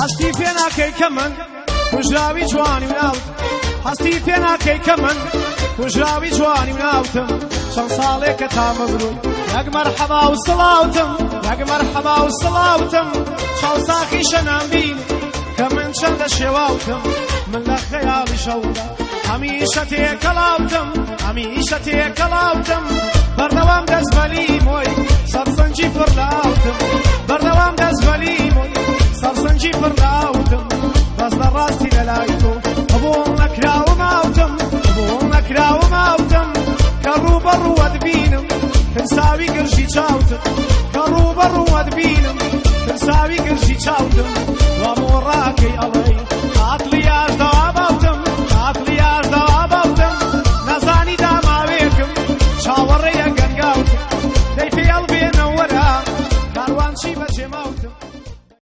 هەستی پێ ناکەی کە من کوژراوی جوانی و ناوت هەستی پێ ناکەی کە من کوژراوی جوانی و ناوتم چەند ساڵێک کە تامە برووی یەک مەرحەبا و سڵاوتم یەک مەرحەبا و سڵاوتم چاو ساخی شەنام بین کە من چەندە شێواوتم من لە خەیاڵی شەودا هەمیشە تێکەڵاوتم هەمیشە تێکەڵاوتم بەردەوام دەستبەلی مۆی سەرسەنجی پڕ لاوتم بەردەوام دەستبەلی مۆی سەرسەنجی پڕ لاوتم بەس لە ڕاستی لەلای تۆ بۆم نەکراوە ماوتم بۆم نەکراوە ماوتم کە ڕووبەڕووەت بینم کنساوی گرژی چاوتم کە ڕووبەڕووەت بینم کنساوی گرژی چاوتم وەمۆ ڕاکەی ئەڵێی عەقڵی ئاشدا